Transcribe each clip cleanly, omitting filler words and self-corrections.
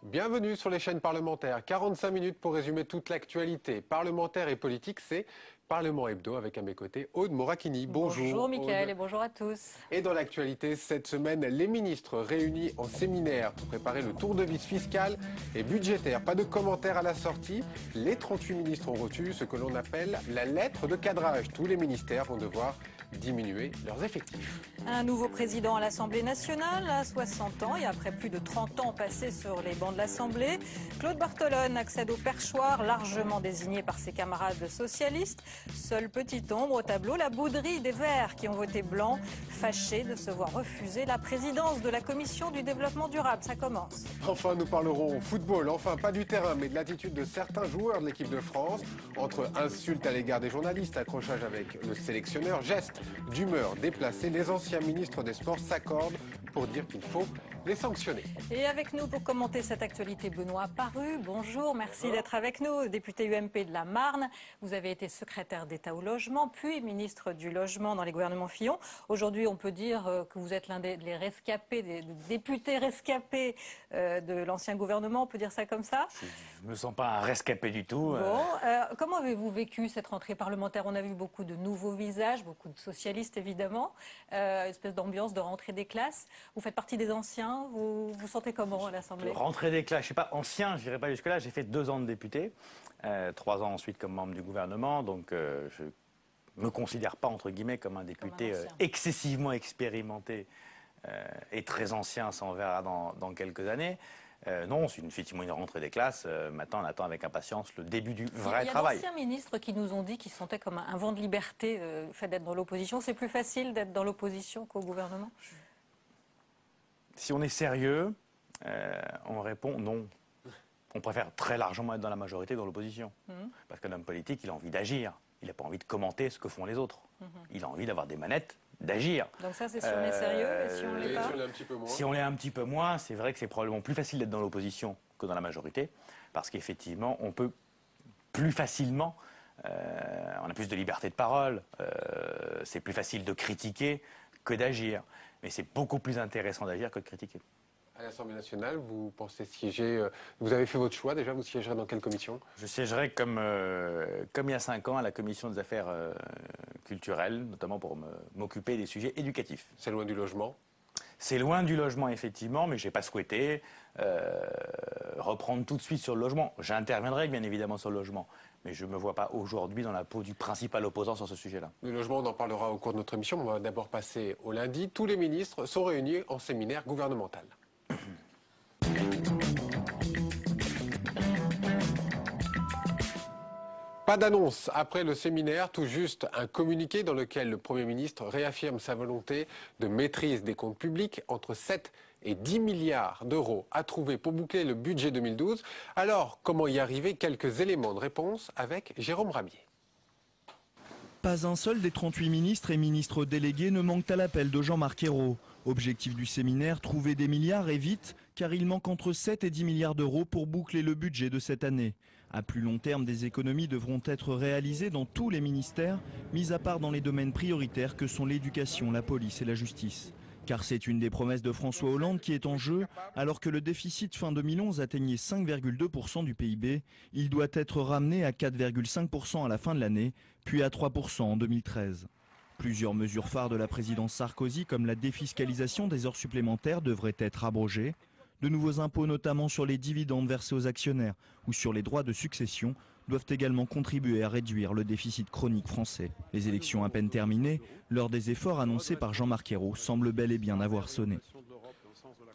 Bienvenue sur les chaînes parlementaires. 45 minutes pour résumer toute l'actualité parlementaire et politique. C'est Parlement Hebdo avec à mes côtés Aude Morakini. Bonjour. Bonjour Mickaël Aude. et bonjour à tous. Et dans l'actualité, cette semaine, les ministres réunis en séminaire pour préparer le tour de vis fiscal et budgétaire. Pas de commentaires à la sortie. Les 38 ministres ont reçu ce que l'on appelle la lettre de cadrage. Tous les ministères vont devoir diminuer leurs effectifs. Un nouveau président à l'Assemblée nationale à 60 ans et après plus de 30 ans passés sur les bancs de l'Assemblée, Claude Bartolone accède au perchoir largement désigné par ses camarades socialistes. Seule petite ombre au tableau, la bouderie des Verts qui ont voté blanc, fâchés de se voir refuser la présidence de la Commission du développement durable. Ça commence. Enfin, nous parlerons football. Enfin, pas du terrain, mais de l'attitude de certains joueurs de l'équipe de France. Entre insultes à l'égard des journalistes, accrochage avec le sélectionneur, gestes d'humeur déplacés, les anciens ministres des Sports s'accordent pour dire qu'il faut les sanctionner. Et avec nous pour commenter cette actualité, Benoît Paru. Bonjour, merci d'être avec nous. Député UMP de la Marne, vous avez été secrétaire d'État au logement, puis ministre du logement dans les gouvernements Fillon. Aujourd'hui, on peut dire que vous êtes l'un des rescapés, des députés rescapés de l'ancien gouvernement, on peut dire ça comme ça? Je me sens pas un rescapé du tout. Bon, comment avez-vous vécu cette rentrée parlementaire? On a vu beaucoup de nouveaux visages, beaucoup de socialistes évidemment, espèce d'ambiance de rentrée des classes. Vous faites partie des anciens, vous vous sentez comment à l'Assemblée? Rentrée des classes, je ne suis pas ancien, je n'irai pas jusque-là. J'ai fait 2 ans de député, 3 ans ensuite comme membre du gouvernement, donc je me considère pas entre guillemets comme un député excessivement expérimenté et très ancien, ça on verra dans quelques années. Non, c'est effectivement une rentrée des classes. Maintenant, on attend avec impatience le début du vrai travail. Il y a d'anciens ministres qui nous ont dit qu'ils sentaient comme un vent de liberté le fait d'être dans l'opposition. C'est plus facile d'être dans l'opposition qu'au gouvernement? Si on est sérieux, on répond non. On préfère très largement être dans la majorité que dans l'opposition. Parce qu'un homme politique, il a envie d'agir. Il n'a pas envie de commenter ce que font les autres. Il a envie d'avoir des manettes, d'agir. Donc ça, c'est si on est sérieux et si on ne l'est pas? Si on l'est un petit peu moins, c'est vrai que c'est probablement plus facile d'être dans l'opposition que dans la majorité. Parce qu'effectivement, on peut plus facilement, on a plus de liberté de parole, c'est plus facile de critiquer que d'agir. Mais c'est beaucoup plus intéressant d'agir que de critiquer. À l'Assemblée nationale, vous pensez siéger, vous avez fait votre choix déjà, vous siégerez dans quelle commission? Je siégerai comme il y a 5 ans à la commission des affaires culturelles, notamment pour m'occuper des sujets éducatifs. C'est loin du logement? C'est loin du logement effectivement, mais je n'ai pas souhaité reprendre tout de suite sur le logement. J'interviendrai bien évidemment sur le logement, mais je ne me vois pas aujourd'hui dans la peau du principal opposant sur ce sujet-là. Le logement, on en parlera au cours de notre émission. On va d'abord passer au lundi. Tous les ministres sont réunis en séminaire gouvernemental. Pas d'annonce après le séminaire, tout juste un communiqué dans lequel le Premier ministre réaffirme sa volonté de maîtrise des comptes publics entre 7 et 10 milliards d'euros à trouver pour boucler le budget 2012. Alors, comment y arriver? Quelques éléments de réponse avec Jérôme Rabier. Pas un seul des 38 ministres et ministres délégués ne manque à l'appel de Jean-Marc Ayrault. Objectif du séminaire, trouver des milliards et vite, car il manque entre 7 et 10 milliards d'euros pour boucler le budget de cette année. À plus long terme, des économies devront être réalisées dans tous les ministères, mis à part dans les domaines prioritaires que sont l'éducation, la police et la justice. Car c'est une des promesses de François Hollande qui est en jeu, alors que le déficit fin 2011 atteignait 5,2% du PIB, il doit être ramené à 4,5% à la fin de l'année, puis à 3% en 2013. Plusieurs mesures phares de la présidence Sarkozy, comme la défiscalisation des heures supplémentaires, devraient être abrogées. De nouveaux impôts, notamment sur les dividendes versés aux actionnaires ou sur les droits de succession, doivent également contribuer à réduire le déficit chronique français. Les élections à peine terminées, l'heure des efforts annoncés par Jean-Marc Ayrault semble bel et bien avoir sonné.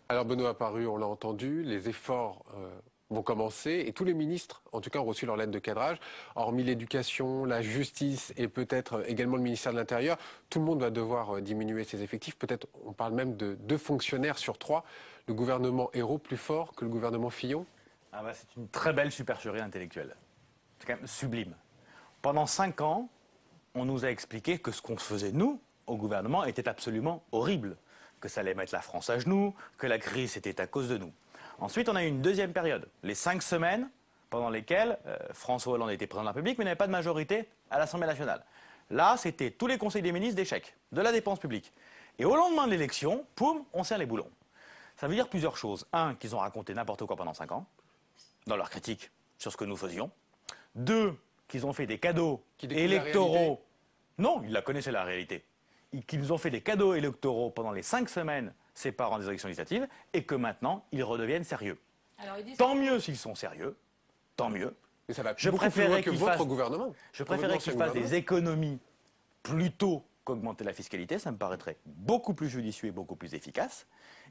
Alors Benoît Paru, on l'a entendu, les efforts vont commencer et tous les ministres, en tout cas, ont reçu leur lettre de cadrage. Hormis l'éducation, la justice et peut-être également le ministère de l'Intérieur, tout le monde va devoir diminuer ses effectifs. Peut-être, on parle même de 2 fonctionnaires sur 3. Le gouvernement Ayrault plus fort que le gouvernement Fillon? C'est une très belle supercherie intellectuelle. C'est quand même sublime. Pendant 5 ans, on nous a expliqué que ce qu'on faisait, nous, au gouvernement, était absolument horrible. Que ça allait mettre la France à genoux, que la crise était à cause de nous. Ensuite, on a eu une deuxième période. Les 5 semaines pendant lesquels François Hollande était président de la République, mais n'avait pas de majorité à l'Assemblée nationale. Là, c'était tous les conseils des ministres d'échec, de la dépense publique. Et au lendemain de l'élection, poum, on serre les boulons. Ça veut dire plusieurs choses. Un, qu'ils ont raconté n'importe quoi pendant 5 ans, dans leur critique sur ce que nous faisions. Deux, qu'ils ont fait des cadeaux électoraux. Non, ils la connaissaient la réalité. Qu'ils nous ont fait des cadeaux électoraux pendant les 5 semaines séparant des élections législatives et que maintenant, ils redeviennent sérieux. Alors, tant mieux s'ils sont sérieux, tant mieux. Mais ça va Je beaucoup plus loin préférais que votre gouvernement. Je préférais qu'ils fassent des économies plutôt qu'augmenter la fiscalité. Ça me paraîtrait beaucoup plus judicieux et beaucoup plus efficace.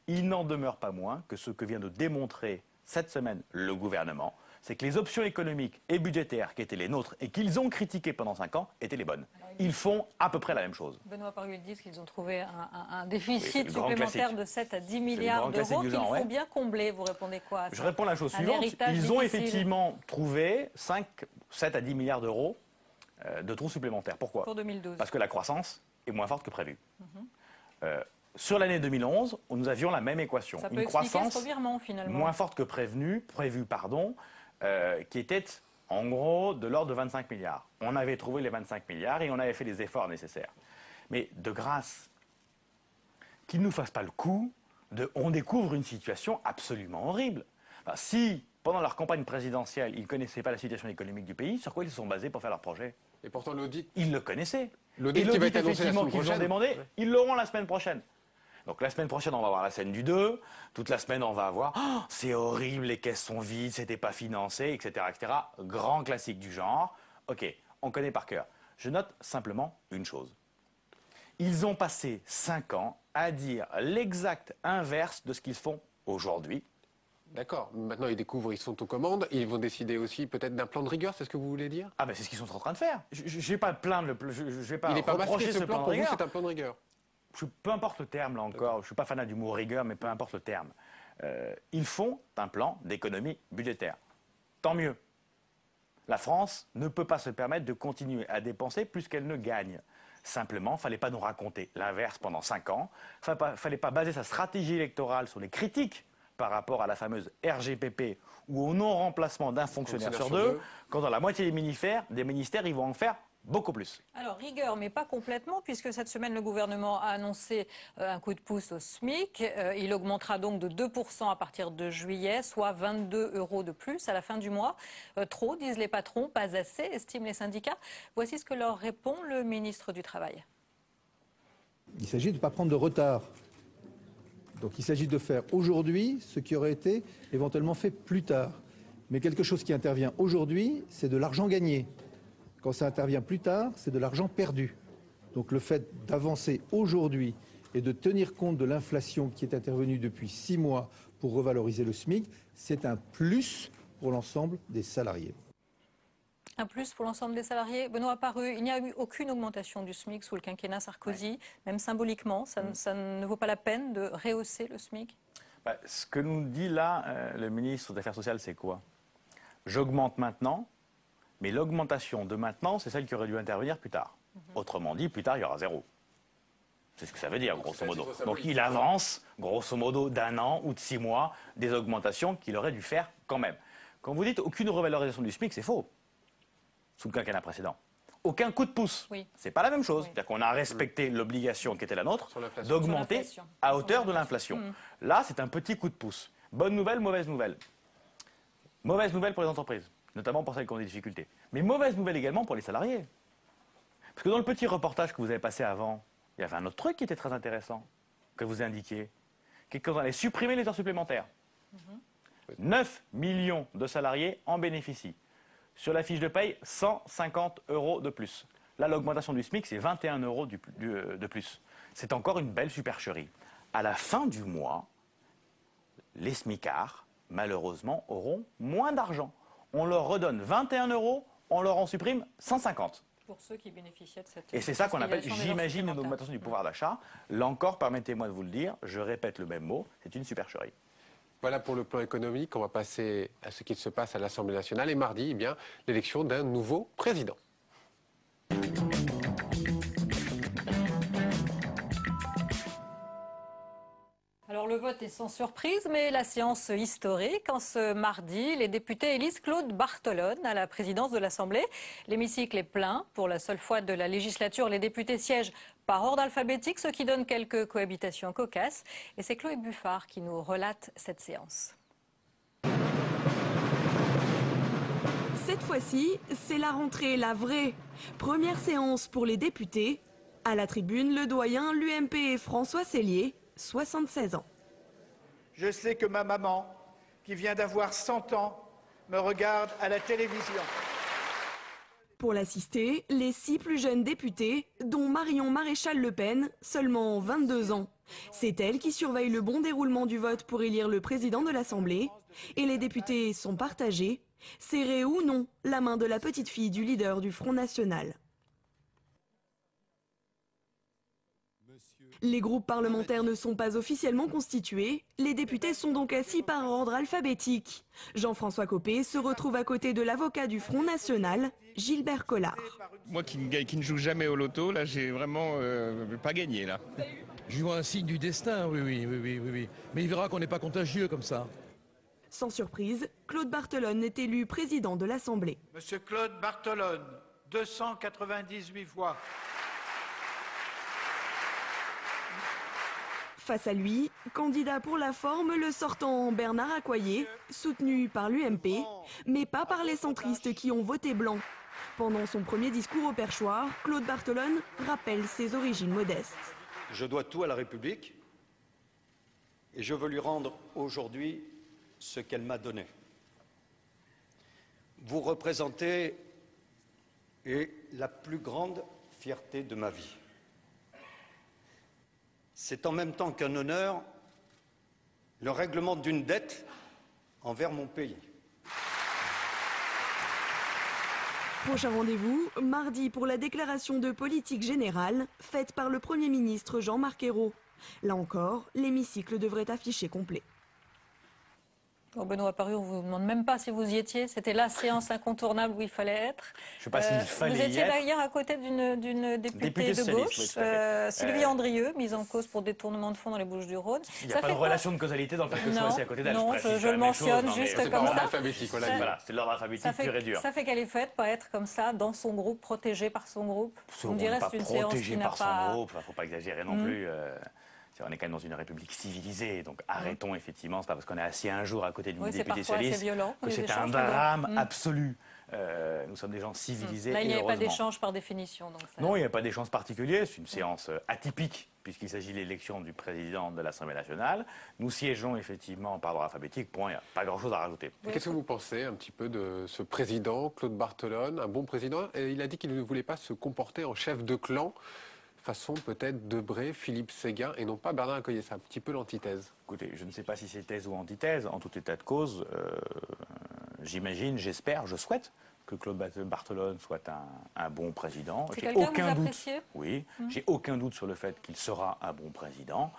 Il n'en demeure pas moins que ce que vient de démontrer cette semaine le gouvernement, c'est que les options économiques et budgétaires qui étaient les nôtres et qu'ils ont critiquées pendant 5 ans étaient les bonnes. Ils font à peu près la même chose. Benoît Paru disent qu'ils ont trouvé un déficit oui, supplémentaire de 7 à 10 milliards d'euros qu'il faut bien combler. Vous répondez quoi à ça? Je réponds à la chose suivante. Ils ont effectivement trouvé 7 à 10 milliards d'euros de trous supplémentaires. Pourquoi? Pour 2012. Parce que la croissance est moins forte que prévu. Sur l'année 2011, nous avions la même équation. Ça peut une expliquer croissance ce revirement, finalement. moins forte que prévu, qui était en gros de l'ordre de 25 milliards. On avait trouvé les 25 milliards et on avait fait les efforts nécessaires. Mais de grâce, qu'ils ne nous fassent pas le coup on découvre une situation absolument horrible. Enfin, si, pendant leur campagne présidentielle, ils ne connaissaient pas la situation économique du pays, sur quoi ils se sont basés pour faire leur projet? Et pourtant, l'audit. Ils le connaissaient. L'audit qui va être annoncé la semaine qu'ils ont prochaine. demandé, ils l'auront la semaine prochaine. Donc la semaine prochaine, on va voir la scène du 2. Toute la semaine, on va voir oh, c'est horrible, les caisses sont vides, c'était pas financé, etc., etc. Grand classique du genre. Ok, on connaît par cœur. Je note simplement une chose. Ils ont passé 5 ans à dire l'exact inverse de ce qu'ils font aujourd'hui. D'accord. Maintenant, ils découvrent, ils sont aux commandes. Ils vont décider aussi peut-être d'un plan de rigueur, c'est ce que vous voulez dire? Ah ben c'est ce qu'ils sont en train de faire. Je ne vais pas plaindre, je vais pas Il n'est pas masqué, reprocher ce plan, de pour vous, rigueur. c'est un plan de rigueur. Peu importe le terme, là encore, je ne suis pas fanat du mot rigueur, mais peu importe le terme. Ils font un plan d'économie budgétaire. Tant mieux. La France ne peut pas se permettre de continuer à dépenser plus qu'elle ne gagne. Simplement, il ne fallait pas nous raconter l'inverse pendant 5 ans. Il ne fallait pas baser sa stratégie électorale sur les critiques par rapport à la fameuse RGPP ou au non-remplacement d'un fonctionnaire sur 2, quand dans la moitié des ministères, ils vont en faire beaucoup plus. Alors, rigueur, mais pas complètement, puisque cette semaine, le gouvernement a annoncé un coup de pouce au SMIC. Il augmentera donc de 2% à partir de juillet, soit 22 € de plus à la fin du mois. Trop, disent les patrons, pas assez, estiment les syndicats. Voici ce que leur répond le ministre du Travail. Il s'agit de ne pas prendre de retard. Donc il s'agit de faire aujourd'hui ce qui aurait été éventuellement fait plus tard. Mais quelque chose qui intervient aujourd'hui, c'est de l'argent gagné. Quand ça intervient plus tard, c'est de l'argent perdu. Donc le fait d'avancer aujourd'hui et de tenir compte de l'inflation qui est intervenue depuis 6 mois pour revaloriser le SMIC, c'est un plus pour l'ensemble des salariés. Un plus pour l'ensemble des salariés. Benoît Paru, il n'y a eu aucune augmentation du SMIC sous le quinquennat Sarkozy, même symboliquement. Ça ne vaut pas la peine de rehausser le SMIC? Ce que nous dit là le ministre des Affaires sociales, c'est quoi? J'augmente maintenant, mais l'augmentation de maintenant, c'est celle qui aurait dû intervenir plus tard. Autrement dit, plus tard, il y aura 0. C'est ce que ça veut dire, grosso modo. Donc il avance, grosso modo, d'1 an ou de 6 mois, des augmentations qu'il aurait dû faire quand même. Quand vous dites aucune revalorisation du SMIC, c'est faux. Sous le quinquennat précédent. Aucun coup de pouce. Oui. C'est pas la même chose. Oui. C'est-à-dire qu'on a respecté l'obligation qui était la nôtre Sur d'augmenter à hauteur de l'inflation. Là, c'est un petit coup de pouce. Bonne nouvelle, mauvaise nouvelle. Mauvaise nouvelle pour les entreprises, notamment pour celles qui ont des difficultés. Mais mauvaise nouvelle également pour les salariés. Parce que dans le petit reportage que vous avez passé avant, il y avait un autre truc qui était très intéressant, que vous indiquiez, qui est qu'on allait supprimer les heures supplémentaires. 9 millions de salariés en bénéficient. Sur la fiche de paye, 150 € de plus. Là, l'augmentation du SMIC, c'est 21 € de plus. C'est encore une belle supercherie. À la fin du mois, les smicards, malheureusement, auront moins d'argent. On leur redonne 21 €, on leur en supprime 150. Pour ceux qui bénéficiaient de cette... Et c'est ça qu'on appelle, j'imagine, une augmentation du pouvoir d'achat. Là encore, permettez-moi de vous le dire, je répète le même mot, c'est une supercherie. Voilà pour le plan économique. On va passer à ce qui se passe à l'Assemblée nationale. Et mardi, eh bien, l'élection d'un nouveau président. Alors Le vote est sans surprise, mais la séance historique. En ce mardi, les députés élisent Claude Bartolone à la présidence de l'Assemblée. L'hémicycle est plein. Pour la seule fois de la législature, les députés siègent par ordre alphabétique, ce qui donne quelques cohabitations cocasses. Et c'est Chloé Buffard qui nous relate cette séance. Cette fois-ci, c'est la rentrée, la vraie. Première séance pour les députés. À la tribune, le doyen, l'UMP François Sellier, 76 ans. Je sais que ma maman, qui vient d'avoir 100 ans, me regarde à la télévision. Pour l'assister, les 6 plus jeunes députés, dont Marion Maréchal-Le Pen, seulement 22 ans. C'est elle qui surveille le bon déroulement du vote pour élire le président de l'Assemblée. Et les députés sont partagés, serrés ou non la main de la petite fille du leader du Front National. Les groupes parlementaires ne sont pas officiellement constitués. Les députés sont donc assis par ordre alphabétique. Jean-François Copé se retrouve à côté de l'avocat du Front National, Gilbert Collard. Moi qui ne joue jamais au loto, là j'ai vraiment pas gagné là. Je vois un signe du destin, oui. Mais il verra qu'on n'est pas contagieux comme ça. Sans surprise, Claude Bartolone est élu président de l'Assemblée. Monsieur Claude Bartolone, 298 voix. Face à lui, candidat pour la forme, le sortant Bernard Accoyer, soutenu par l'UMP, mais pas par les centristes qui ont voté blanc. Pendant son premier discours au perchoir, Claude Bartolone rappelle ses origines modestes. Je dois tout à la République et je veux lui rendre aujourd'hui ce qu'elle m'a donné. Vous représentez la plus grande fierté de ma vie. C'est en même temps qu'un honneur le règlement d'une dette envers mon pays. Prochain rendez-vous, mardi pour la déclaration de politique générale faite par le Premier ministre Jean-Marc Ayrault. Là encore, l'hémicycle devrait afficher complet. Bon, Benoît Paru, on ne vous demande même pas si vous y étiez. C'était la séance incontournable où il fallait être. Je ne sais pas s'il fallait Vous étiez y être. d'ailleurs à côté d'une députée de gauche, oui, Sylvie Andrieux, mise en cause pour détournement de fonds dans les Bouches-du-Rhône. Il n'y a pas de relation de causalité dans le fait que je sois assis à côté d'elle. Non, je le mentionne juste comme ça. Voilà, c'est de l'ordre alphabétique pur et dur. Ça fait qu'elle est faite pour être comme ça, dans son groupe, protégée par son groupe. On ne dirait pas protégée par son groupe, il ne faut pas exagérer non plus. On est quand même dans une république civilisée, donc arrêtons effectivement, c'est pas parce qu'on est assis un jour à côté d'une députée socialiste que c'est un drame absolu. Nous sommes des gens civilisés. Là, il n'y avait pas d'échange par définition. Donc ça... Non, il n'y a pas d'échange particulier, c'est une séance atypique, puisqu'il s'agit de l'élection du président de l'Assemblée nationale. Nous siégeons effectivement par ordre alphabétique, point, il n'y a pas grand-chose à rajouter. Qu'est-ce que vous pensez un petit peu de ce président, Claude Bartolone, un bon président? Et il a dit qu'il ne voulait pas se comporter en chef de clan, façon peut-être Debré, Philippe Séguin et non pas Bernard Accoyer. C'est un petit peu l'antithèse. Écoutez, je ne sais pas si c'est thèse ou antithèse. En tout état de cause, j'imagine, j'espère, je souhaite que Claude Bartolone soit un bon président. C'est quelqu'un que vous appréciez ? Oui, j'ai aucun doute sur le fait qu'il sera un bon président.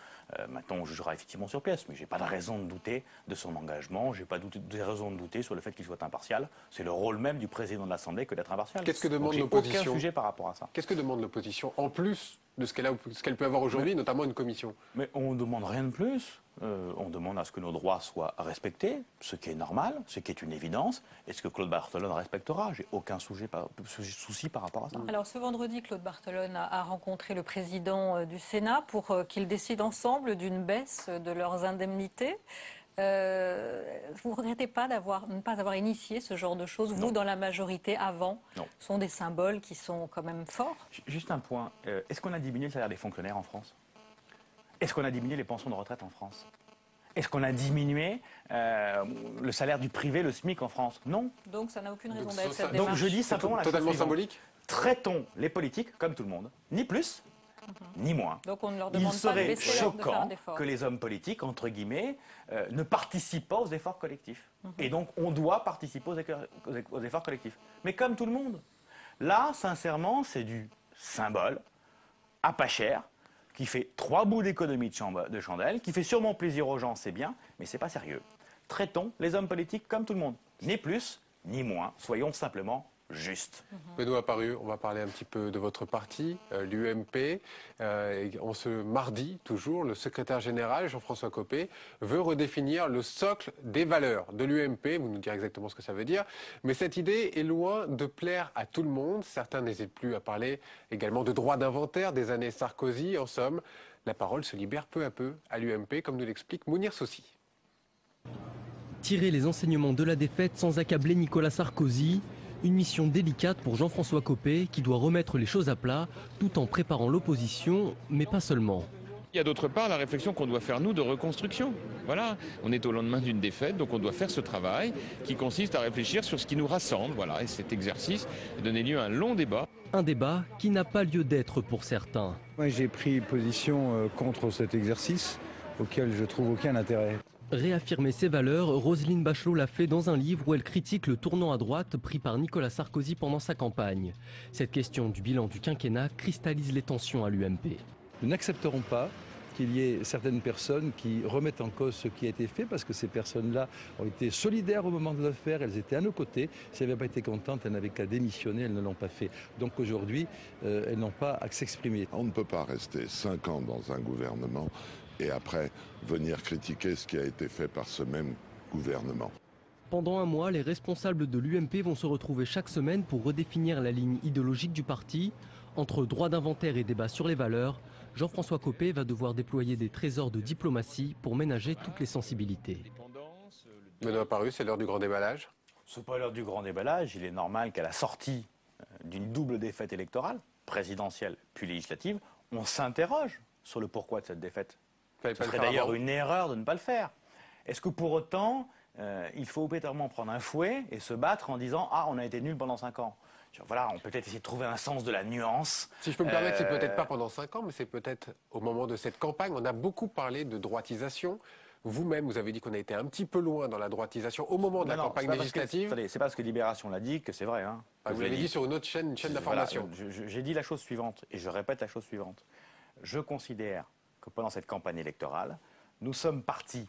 Maintenant, on jugera effectivement sur pièce, mais je n'ai pas de raison de douter de son engagement. Je n'ai pas de raison de douter sur le fait qu'il soit impartial. C'est le rôle même du président de l'Assemblée que d'être impartial. Qu'est-ce que demande l'opposition ? Aucun sujet par rapport à ça. Qu'est-ce que demande l'opposition en plus de ce qu'elle peut avoir aujourd'hui, notamment une commission? Mais on ne demande rien de plus. On demande à ce que nos droits soient respectés, ce qui est normal, ce qui est une évidence. Et ce que Claude Bartolone respectera, j'ai aucun souci par rapport à ça. Alors ce vendredi, Claude Bartolone a rencontré le président du Sénat pour qu'ils décident ensemble d'une baisse de leurs indemnités. Vous ne regrettez pas de ne pas avoir initié ce genre de choses, vous, dans la majorité, avant? Non. Ce sont des symboles qui sont quand même forts. Juste un point. Est-ce qu'on a diminué le salaire des fonctionnaires en France? Est-ce qu'on a diminué les pensions de retraite en France? Est-ce qu'on a diminué le salaire du privé, le SMIC en France? Non. Donc ça n'a aucune raison d'être cette Donc démarche. je dis simplement la chose totalement suivante. symbolique. Traitons les politiques comme tout le monde, ni plus, ni moins. Donc on ne leur Il demande pas de serait baisser de faire choquant d'efforts. que les hommes politiques, entre guillemets, ne participent pas aux efforts collectifs. Et donc on doit participer aux efforts collectifs. Mais comme tout le monde. Là, sincèrement, c'est du symbole, à pas cher, qui fait 3 bouts d'économie de chandelle, qui fait sûrement plaisir aux gens, c'est bien, mais c'est pas sérieux. Traitons les hommes politiques comme tout le monde. Ni plus, ni moins. Soyons simplement juste. Benoît Apparu, on va parler un petit peu de votre parti, l'UMP. En ce mardi, toujours, le secrétaire général, Jean-François Copé, veut redéfinir le socle des valeurs de l'UMP. Vous nous direz exactement ce que ça veut dire. Mais cette idée est loin de plaire à tout le monde. Certains n'hésitent plus à parler également de droit d'inventaire des années Sarkozy. En somme, la parole se libère peu à peu à l'UMP, comme nous l'explique Mounir Sossi. Tirer les enseignements de la défaite sans accabler Nicolas Sarkozy. Une mission délicate pour Jean-François Copé qui doit remettre les choses à plat tout en préparant l'opposition, mais pas seulement. Il y a d'autre part la réflexion qu'on doit faire, nous, de reconstruction. Voilà, on est au lendemain d'une défaite, donc on doit faire ce travail qui consiste à réfléchir sur ce qui nous rassemble. Voilà, et cet exercice a donné lieu à un long débat. Un débat qui n'a pas lieu d'être pour certains. Moi, j'ai pris position contre cet exercice auquel je trouve aucun intérêt. Réaffirmer ses valeurs, Roselyne Bachelot l'a fait dans un livre où elle critique le tournant à droite pris par Nicolas Sarkozy pendant sa campagne. Cette question du bilan du quinquennat cristallise les tensions à l'UMP. Nous n'accepterons pas qu'il y ait certaines personnes qui remettent en cause ce qui a été fait parce que ces personnes-là ont été solidaires au moment de le faire, elles étaient à nos côtés. Si elles n'avaient pas été contentes, elles n'avaient qu'à démissionner, elles ne l'ont pas fait. Donc aujourd'hui, elles n'ont pas à s'exprimer. On ne peut pas rester 5 ans dans un gouvernement et après venir critiquer ce qui a été fait par ce même gouvernement. Pendant un mois, les responsables de l'UMP vont se retrouver chaque semaine pour redéfinir la ligne idéologique du parti. Entre droit d'inventaire et débat sur les valeurs, Jean-François Copé va devoir déployer des trésors de diplomatie pour ménager toutes les sensibilités. Benoît Apparu, c'est l'heure du grand déballage. Ce n'est pas l'heure du grand déballage. Il est normal qu'à la sortie d'une double défaite électorale, présidentielle puis législative, on s'interroge sur le pourquoi de cette défaite. Ce serait d'ailleurs une erreur de ne pas le faire. Est-ce que pour autant, il faut obligatoirement prendre un fouet et se battre en disant « Ah, on a été nuls pendant 5 ans ». Voilà, on peut peut-être essayer de trouver un sens de la nuance. Si je peux me permettre, c'est peut-être pas pendant 5 ans, mais c'est peut-être au moment de cette campagne. On a beaucoup parlé de droitisation. Vous-même, vous avez dit qu'on a été un petit peu loin dans la droitisation au moment de la campagne législative. C'est pas parce que Libération l'a dit que c'est vrai. Hein, vous l'avez dit sur une autre chaîne, d'information. Voilà, j'ai dit la chose suivante, et je répète la chose suivante. Je considère que pendant cette campagne électorale, nous sommes partis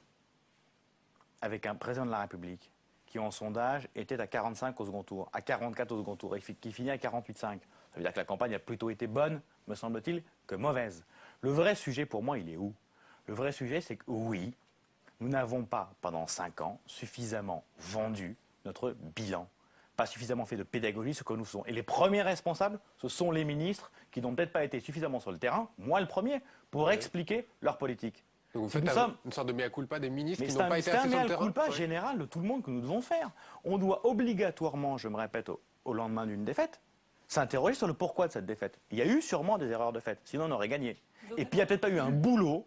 avec un président de la République qui, en sondage, était à 45 au second tour, à 44 au second tour, et qui finit à 48,5. Ça veut dire que la campagne a plutôt été bonne, me semble-t-il, que mauvaise. Le vrai sujet, pour moi, il est où? Le vrai sujet, c'est que oui, nous n'avons pas, pendant 5 ans, suffisamment vendu notre bilan. Pas suffisamment fait de pédagogie, ce que nous faisons. Et les premiers responsables, ce sont les ministres qui n'ont peut-être pas été suffisamment sur le terrain, moi le premier, pour expliquer leur politique. Donc vous faites une sorte de mea culpa des ministres qui n'ont pas été assez sur le terrain. C'est un mea culpa général de tout le monde que nous devons faire. On doit obligatoirement, je me répète, au lendemain d'une défaite, s'interroger sur le pourquoi de cette défaite. Il y a eu sûrement des erreurs de fait, sinon on aurait gagné. Et puis il n'y a peut-être pas eu un boulot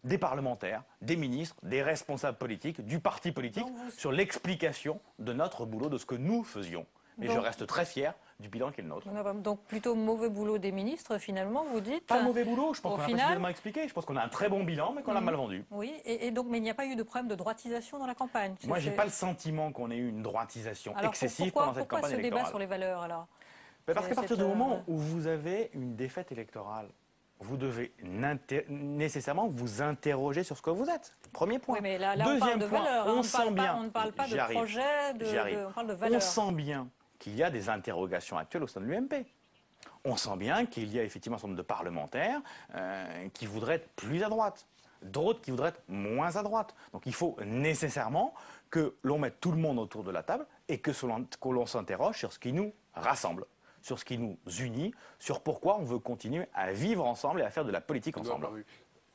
des parlementaires, des ministres, des responsables politiques, du parti politique, sur l'explication de notre boulot, de ce que nous faisions. Et je reste très fier du bilan qui est le nôtre. Donc plutôt mauvais boulot des ministres, finalement, vous dites? Pas mauvais boulot, je pense qu'on a pas suffisamment expliqué. Je pense qu'on a un très bon bilan, mais qu'on l'a mal vendu. Oui, et donc, mais il n'y a pas eu de problème de droitisation dans la campagne? Moi, je n'ai pas le sentiment qu'on ait eu une droitisation excessive pendant cette campagne électorale. Pourquoi ce débat sur les valeurs, alors? Parce qu'à partir du moment où vous avez une défaite électorale, vous devez nécessairement vous interroger sur ce que vous êtes. Premier point. Oui, mais là Deuxième on parle de point, valeurs. on ne parle pas de projet, on parle de valeurs. On sent bien qu'il y a des interrogations actuelles au sein de l'UMP. On sent bien qu'il y a effectivement un certain nombre de parlementaires qui voudraient être plus à droite, d'autres qui voudraient être moins à droite. Donc il faut nécessairement que l'on mette tout le monde autour de la table et que l'on s'interroge sur ce qui nous rassemble, sur ce qui nous unit, sur pourquoi on veut continuer à vivre ensemble et à faire de la politique ensemble.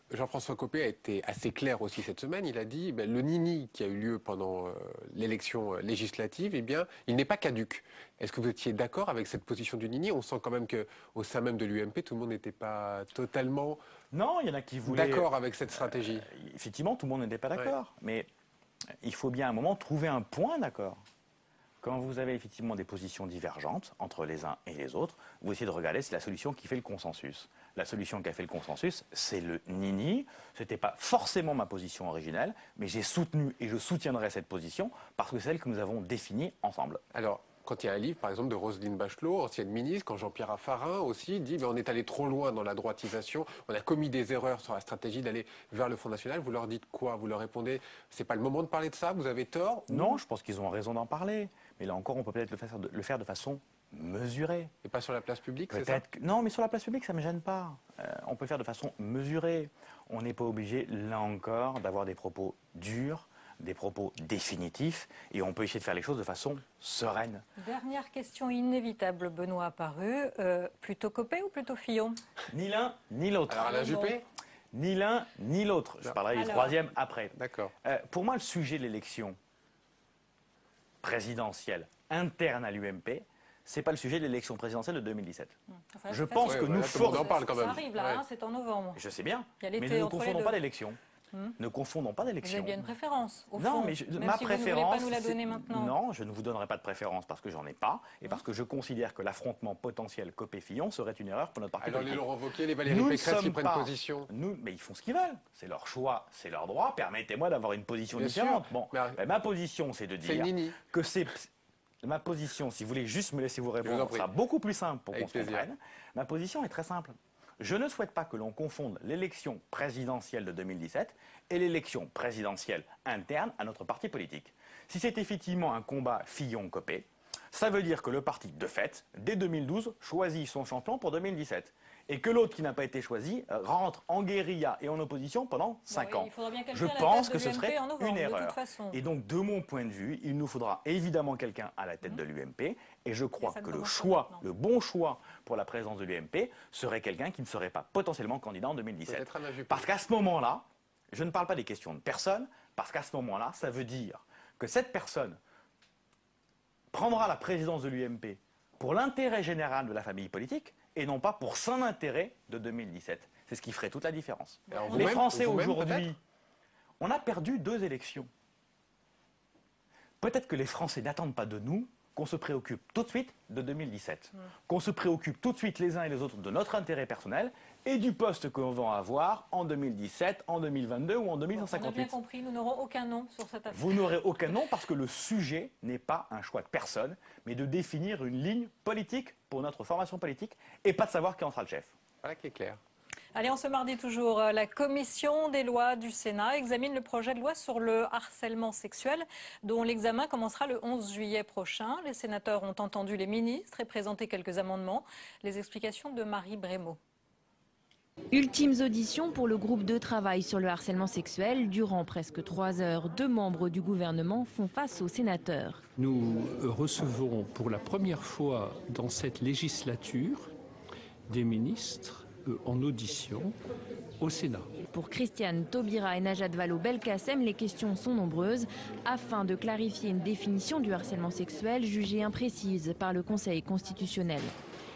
Jean-François Copé a été assez clair aussi cette semaine. Il a dit le nini qui a eu lieu pendant l'élection législative, eh bien, il n'est pas caduc. Est-ce que vous étiez d'accord avec cette position du nini? On sent quand même qu'au sein même de l'UMP, tout le monde n'était pas totalement d'accord avec cette stratégie. Effectivement, tout le monde n'était pas d'accord. Mais il faut bien à un moment trouver un point d'accord. Quand vous avez effectivement des positions divergentes entre les uns et les autres, vous essayez de regarder c'est la solution qui fait le consensus. La solution qui a fait le consensus, c'est le nini. Ce n'était pas forcément ma position originelle, mais j'ai soutenu et je soutiendrai cette position parce que c'est celle que nous avons définie ensemble. Alors, quand il y a un livre, par exemple, de Roselyne Bachelot, ancienne ministre, quand Jean-Pierre Raffarin aussi dit on est allé trop loin dans la droitisation, on a commis des erreurs sur la stratégie d'aller vers le Front National, vous leur dites quoi? Vous leur répondez c'est pas le moment de parler de ça, vous avez tort? Non, je pense qu'ils ont raison d'en parler. Mais là encore, on peut peut-être le faire de façon mesurée. Et pas sur la place publique, c'est ça? Non, mais sur la place publique, ça ne me gêne pas. On peut le faire de façon mesurée. On n'est pas obligé, là encore, d'avoir des propos durs, des propos définitifs, et on peut essayer de faire les choses de façon sereine. Dernière question inévitable, Benoît Apparu. Plutôt Copé ou plutôt Fillon? Ni l'un, ni l'autre. Alors Alain Juppé? Ni l'un, ni l'autre. Je parlerai du troisième après. D'accord. Pour moi, le sujet de l'élection présidentielle interne à l'UMP, c'est pas le sujet de l'élection présidentielle de 2017. Enfin, je pense que nous ferons... en parle quand même. Ça arrive là, c'est en novembre. Je sais bien, Il y a mais l'été ne entre les confondons deux. pas d'élection. Ne confondons pas Vous d'élection. avez bien une préférence, au Non, fond, mais même ma si préférence, vous ne voulez pas nous la donner maintenant. Non, je ne vous donnerai pas de préférence parce que j'en ai pas et parce que je considère que l'affrontement potentiel Copé-Fillon serait une erreur pour notre parti Alors les politique. Laurent Wauquiez, les Valérie Nous ne Pécresse qui sommes prennent pas- position. Mais ils font ce qu'ils veulent. C'est leur choix, c'est leur droit. Permettez-moi d'avoir une position Bien différente. sûr. Bon, Mais- ma position, c'est de C'est dire Nini. que c'est... Ma position, si vous voulez juste me laisser vous vous en répondre, prie. sera beaucoup plus simple pour qu'on Avec se plaisir. comprenne. Ma position est très simple. Je ne souhaite pas que l'on confonde l'élection présidentielle de 2017 et l'élection présidentielle interne à notre parti politique. Si c'est effectivement un combat Fillon-Copé, ça veut dire que le parti, de fait, dès 2012, choisit son champion pour 2017. Et que l'autre qui n'a pas été choisi rentre en guérilla et en opposition pendant 5 ans. Il faudra bien Je quelqu'un à la pense tête que de ce l'UMP serait en novembre, une de toute erreur. façon. Et donc, de mon point de vue, il nous faudra évidemment quelqu'un à la tête de l'UMP. Et je crois ça ne que le commence pas choix, maintenant. le bon choix pour la présidence de l'UMP serait quelqu'un qui ne serait pas potentiellement candidat en 2017. Peut-être Alain Juppé. Parce qu'à ce moment-là, je ne parle pas des questions de personne, parce qu'à ce moment-là, ça veut dire que cette personne prendra la présidence de l'UMP pour l'intérêt général de la famille politique et non pas pour son intérêt de 2017. C'est ce qui ferait toute la différence. Alors, Les vous-même- Français vous-même, aujourd'hui, peut-être on a perdu 2 élections. Peut-être que les Français n'attendent pas de nous qu'on se préoccupe tout de suite de 2017, qu'on se préoccupe tout de suite les uns et les autres de notre intérêt personnel et du poste qu'on va avoir en 2017, en 2022 ou en On a bien 2158. compris, nous n'aurons aucun nom sur cette affaire. Vous n'aurez aucun nom parce que le sujet n'est pas un choix de personne, mais de définir une ligne politique pour notre formation politique et pas de savoir qui en sera le chef. Voilà qui est clair. Allez, en ce mardi toujours, la commission des lois du Sénat examine le projet de loi sur le harcèlement sexuel dont l'examen commencera le 11 juillet prochain. Les sénateurs ont entendu les ministres et présenté quelques amendements. Les explications de Marie Brémaud. Ultimes auditions pour le groupe de travail sur le harcèlement sexuel. Durant presque 3 heures, 2 membres du gouvernement font face aux sénateurs. Nous recevons pour la première fois dans cette législature des ministres en audition au Sénat. Pour Christiane Taubira et Najat Vallaud-Belkacem, les questions sont nombreuses afin de clarifier une définition du harcèlement sexuel jugée imprécise par le Conseil constitutionnel.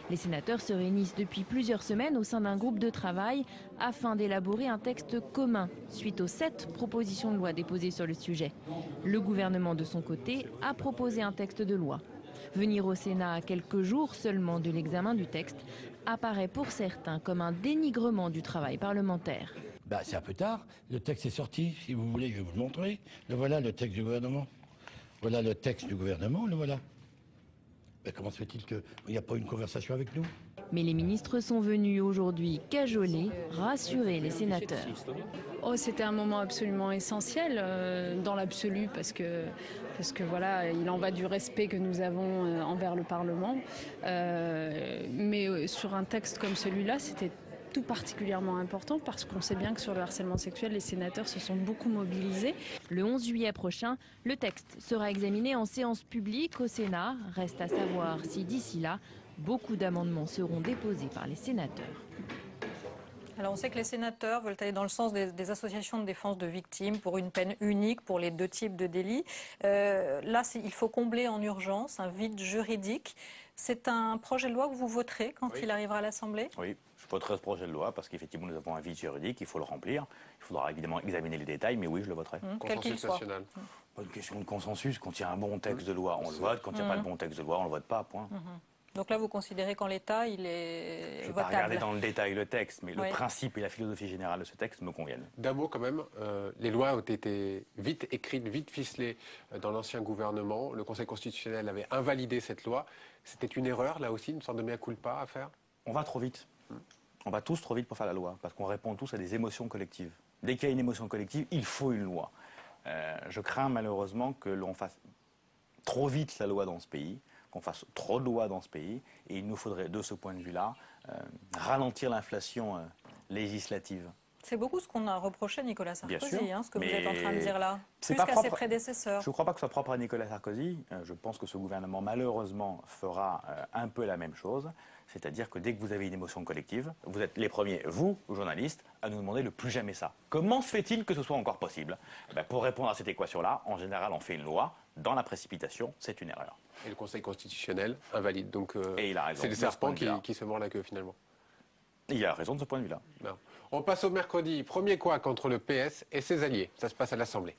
Les sénateurs se réunissent depuis plusieurs semaines au sein d'un groupe de travail afin d'élaborer un texte commun suite aux 7 propositions de loi déposées sur le sujet. Le gouvernement, de son côté, a proposé un texte de loi. Venir au Sénat à quelques jours seulement de l'examen du texte apparaît pour certains comme un dénigrement du travail parlementaire. C'est un peu tard. Le texte est sorti. Si vous voulez, je vais vous le montrer. Le voilà, le texte du gouvernement. Voilà le texte du gouvernement, le voilà. Comment se fait-il qu'il n'y a pas une conversation avec nous? Mais les ministres sont venus aujourd'hui cajoler, rassurer les sénateurs. C'était un moment absolument essentiel dans l'absolu parce que voilà, il en va du respect que nous avons envers le Parlement. Mais sur un texte comme celui-là, c'était tout particulièrement important parce qu'on sait bien que sur le harcèlement sexuel, les sénateurs se sont beaucoup mobilisés. Le 11 juillet prochain, le texte sera examiné en séance publique au Sénat. Reste à savoir si d'ici là, beaucoup d'amendements seront déposés par les sénateurs. Alors on sait que les sénateurs veulent aller dans le sens des associations de défense de victimes pour une peine unique pour les 2 types de délits. Là, il faut combler en urgence un vide juridique. C'est un projet de loi que vous voterez quand il arrivera à l'Assemblée? Oui, je voterai ce projet de loi parce qu'effectivement nous avons un vide juridique, il faut le remplir. Il faudra évidemment examiner les détails, mais oui, je le voterai. Quel qu'il soit. Pas une question de consensus. Quand il y a un bon texte de loi, on le vote. Quand il n'y a pas de bon texte de loi, on ne le vote pas. Point. Donc là, vous considérez qu'en l'état, il est Je ne vais votable. pas regarder dans le détail le texte, mais Oui. le principe et la philosophie générale de ce texte me conviennent. D'un mot quand même, les lois ont été vite écrites, vite ficelées dans l'ancien gouvernement. Le Conseil constitutionnel avait invalidé cette loi. C'était une erreur, là aussi, une sorte de mea culpa à faire? On va trop vite. On va tous trop vite pour faire la loi, parce qu'on répond tous à des émotions collectives. Dès qu'il y a une émotion collective, il faut une loi. Je crains malheureusement que l'on fasse trop vite la loi dans ce pays, qu'on fasse trop de lois dans ce pays, et il nous faudrait, de ce point de vue-là, ralentir l'inflation législative. C'est beaucoup ce qu'on a reproché à Nicolas Sarkozy, Bien sûr, ce que vous mais êtes en train de dire là, c'est plus pas qu'à ses propre. prédécesseurs. Je ne crois pas que ce soit propre à Nicolas Sarkozy. Je pense que ce gouvernement, malheureusement, fera un peu la même chose. C'est-à-dire que dès que vous avez une émotion collective, vous êtes les premiers, vous, journalistes, à nous demander le plus jamais ça. Comment se fait-il que ce soit encore possible? Pour répondre à cette équation-là, en général, on fait une loi. Dans la précipitation, c'est une erreur. Et le Conseil constitutionnel invalide. Donc Et il a raison. c'est le De ce serpent point de vue-là. qui se mord la queue finalement. Il a raison de ce point de vue-là. Bien. On passe au mercredi. Premier couac entre le PS et ses alliés. Ça se passe à l'Assemblée.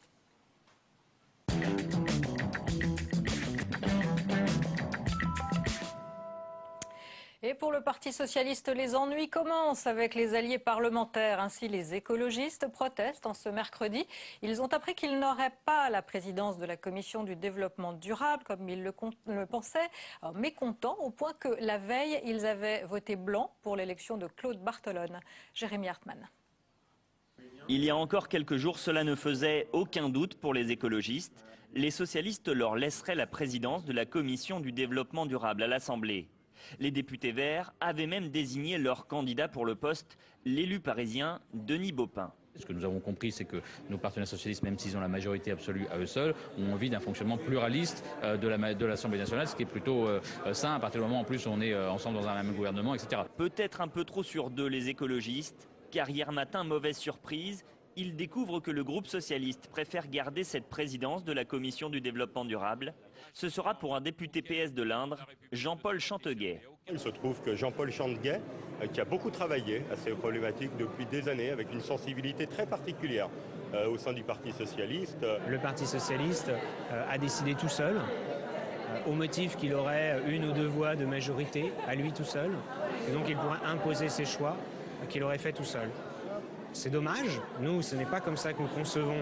Et pour le Parti socialiste, les ennuis commencent avec les alliés parlementaires. Ainsi, les écologistes protestent en ce mercredi. Ils ont appris qu'ils n'auraient pas la présidence de la Commission du développement durable, comme ils le pensaient. Alors, mécontents au point que la veille, ils avaient voté blanc pour l'élection de Claude Barthelone. Jérémy Hartmann. Il y a encore quelques jours, cela ne faisait aucun doute pour les écologistes. Les socialistes leur laisseraient la présidence de la Commission du développement durable à l'Assemblée. Les députés verts avaient même désigné leur candidat pour le poste, l'élu parisien Denis Baupin. Ce que nous avons compris, c'est que nos partenaires socialistes, même s'ils ont la majorité absolue à eux seuls, ont envie d'un fonctionnement pluraliste de l'Assemblée nationale, ce qui est plutôt sain à partir du moment où en plus on est ensemble dans un même gouvernement, etc. Peut-être un peu trop sur deux les écologistes, car hier matin, mauvaise surprise, ils découvrent que le groupe socialiste préfère garder cette présidence de la Commission du développement durable. Ce sera pour un député PS de l'Indre, Jean-Paul Chanteguet. Il se trouve que Jean-Paul Chanteguet, qui a beaucoup travaillé à ces problématiques depuis des années, avec une sensibilité très particulière au sein du Parti socialiste. Le Parti socialiste a décidé tout seul, au motif qu'il aurait une ou deux voix de majorité à lui tout seul, et donc il pourrait imposer ses choix qu'il aurait fait tout seul. C'est dommage, nous ce n'est pas comme ça que nous concevons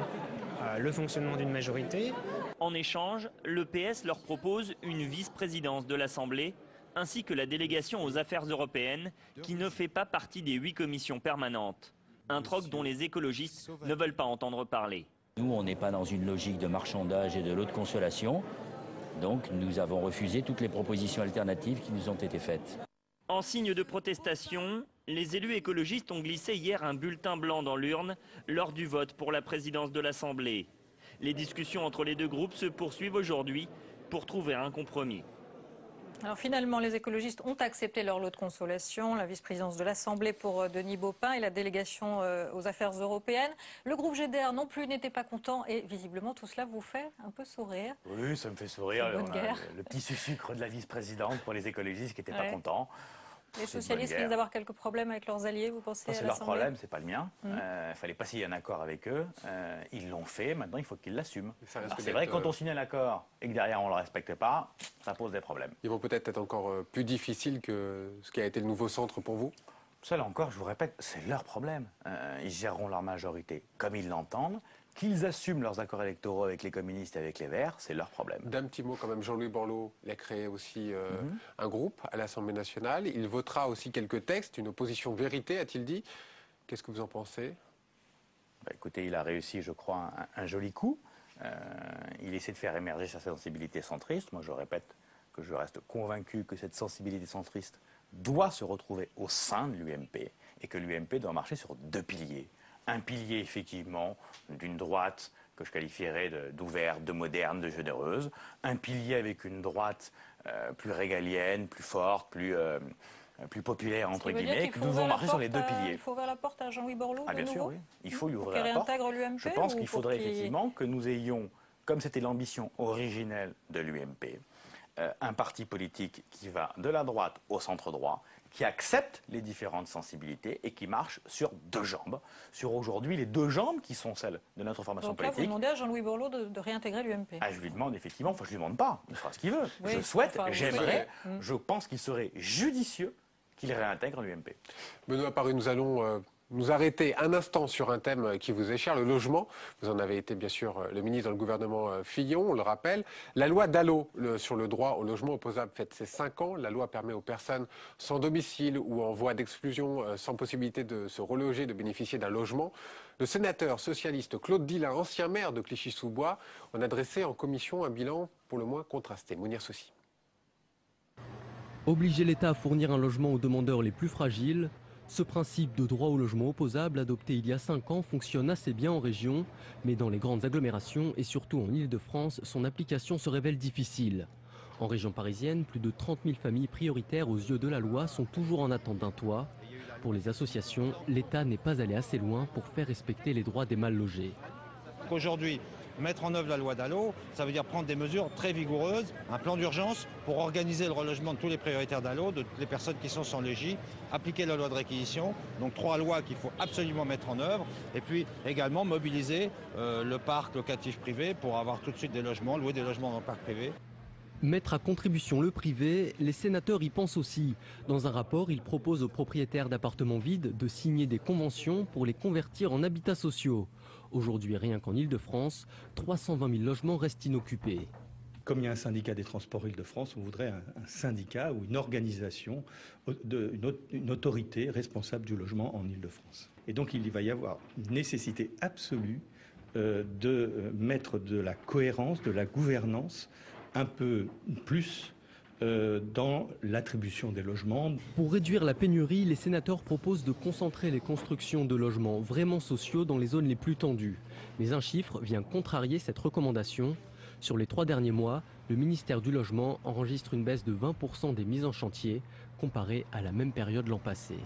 le fonctionnement d'une majorité. En échange, le PS leur propose une vice-présidence de l'Assemblée, ainsi que la délégation aux affaires européennes, qui ne fait pas partie des 8 commissions permanentes. Un troc dont les écologistes ne veulent pas entendre parler. Nous, on n'est pas dans une logique de marchandage et de lot de consolation, donc nous avons refusé toutes les propositions alternatives qui nous ont été faites. En signe de protestation, les élus écologistes ont glissé hier un bulletin blanc dans l'urne lors du vote pour la présidence de l'Assemblée. Les discussions entre les deux groupes se poursuivent aujourd'hui pour trouver un compromis. Alors finalement, les écologistes ont accepté leur lot de consolation, la vice-présidence de l'Assemblée pour Denis Baupin et la délégation aux affaires européennes. Le groupe GDR non plus n'était pas content et visiblement tout cela vous fait un peu sourire. Oui, ça me fait sourire. C'est une bonne guerre. Le petit sucre de la vice-présidente pour les écologistes qui n'étaient pas contents. Les socialistes risquent d'avoir quelques problèmes avec leurs alliés, vous pensez? C'est leur problème, c'est pas le mien. Il ne fallait pas signer un accord avec eux. Ils l'ont fait, maintenant il faut qu'ils l'assument. C'est vrai que quand on signe un accord et que derrière on ne le respecte pas, ça pose des problèmes. Ils vont peut-être être encore plus difficiles que ce qui a été le nouveau centre pour vous? Ça là encore, je vous répète, c'est leur problème. Ils géreront leur majorité comme ils l'entendent. Qu'ils assument leurs accords électoraux avec les communistes et avec les Verts, c'est leur problème. D'un petit mot quand même, Jean-Louis Borloo il a créé aussi un groupe à l'Assemblée nationale. Il votera aussi quelques textes, une opposition vérité, a-t-il dit. Qu'est-ce que vous en pensez? Écoutez, il a réussi, je crois, un joli coup. Il essaie de faire émerger sa sensibilité centriste. Moi, je répète que je reste convaincu que cette sensibilité centriste doit se retrouver au sein de l'UMP et que l'UMP doit marcher sur deux piliers. Un pilier, effectivement, d'une droite que je qualifierais d'ouverte, de moderne, de généreuse. Un pilier avec une droite plus régalienne, plus forte, plus populaire, entre guillemets. Nous devons marcher sur les deux piliers. Il faut ouvrir la porte à Jean-Louis Borloo bien sûr, oui. Il faut lui ouvrir la porte. Pour qu'il réintègre l'UMP. Je pense qu'il faudrait effectivement que nous ayons, comme c'était l'ambition originelle de l'UMP, un parti politique qui va de la droite au centre droit, qui accepte les différentes sensibilités et qui marche sur deux jambes. Sur aujourd'hui les deux jambes qui sont celles de notre formation Donc là, politique. vous demandez à Jean-Louis Borloo de réintégrer l'UMP. Ah, je lui demande effectivement, enfin je lui demande pas, il fera ce qu'il veut. Oui, je souhaite, enfin, vous j'aimerais, souhaitez. je pense qu'il serait judicieux qu'il réintègre l'UMP. Benoît Paru, nous allons nous arrêter un instant sur un thème qui vous est cher, le logement. Vous en avez été bien sûr le ministre dans le gouvernement Fillon, on le rappelle. La loi Dallot sur le droit au logement opposable fête ses 5 ans. La loi permet aux personnes sans domicile ou en voie d'exclusion, sans possibilité de se reloger, de bénéficier d'un logement. Le sénateur socialiste Claude Dillin, ancien maire de Clichy-sous-Bois, en a dressé en commission un bilan pour le moins contrasté. Mounir Soussi. Obliger l'État à fournir un logement aux demandeurs les plus fragiles, ce principe de droit au logement opposable adopté il y a 5 ans fonctionne assez bien en région, mais dans les grandes agglomérations et surtout en Île-de-France, son application se révèle difficile. En région parisienne, plus de 30 000 familles prioritaires aux yeux de la loi sont toujours en attente d'un toit. Pour les associations, l'État n'est pas allé assez loin pour faire respecter les droits des mal logés. Aujourd'hui, mettre en œuvre la loi Dallot, ça veut dire prendre des mesures très vigoureuses, un plan d'urgence pour organiser le relogement de tous les prioritaires Dallot, de toutes les personnes qui sont sans logis, appliquer la loi de réquisition, donc 3 lois qu'il faut absolument mettre en œuvre, et puis également mobiliser le parc locatif privé pour avoir tout de suite des logements, louer des logements dans le parc privé. Mettre à contribution le privé, les sénateurs y pensent aussi. Dans un rapport, ils proposent aux propriétaires d'appartements vides de signer des conventions pour les convertir en habitats sociaux. Aujourd'hui, rien qu'en Île-de-France, 320 000 logements restent inoccupés. Comme il y a un syndicat des transports Île-de-France, on voudrait un syndicat ou une organisation, une autorité responsable du logement en Île-de-France. Et donc il va y avoir une nécessité absolue de mettre de la cohérence, de la gouvernance un peu plus dans l'attribution des logements. Pour réduire la pénurie, les sénateurs proposent de concentrer les constructions de logements vraiment sociaux dans les zones les plus tendues. Mais un chiffre vient contrarier cette recommandation. Sur les 3 derniers mois, le ministère du Logement enregistre une baisse de 20% des mises en chantier comparée à la même période l'an passé.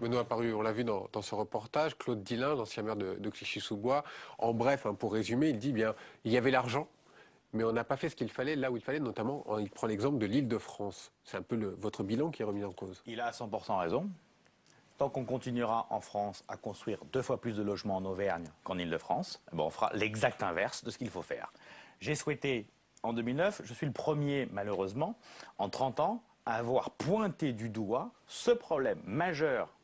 Benoît Paru, on l'a vu dans ce reportage, Claude Dillin, l'ancien maire de Clichy-sous-Bois, en bref, pour résumer, il dit bien il y avait l'argent, mais on n'a pas fait ce qu'il fallait là où il fallait, notamment, il prend l'exemple de l'Île-de-France. C'est un peu votre bilan qui est remis en cause. Il a à 100% raison. Tant qu'on continuera en France à construire 2 fois plus de logements en Auvergne qu'en Île-de-France, on fera l'exact inverse de ce qu'il faut faire. J'ai souhaité, en 2009, je suis le premier, malheureusement, en 30 ans, à avoir pointé du doigt ce problème majeur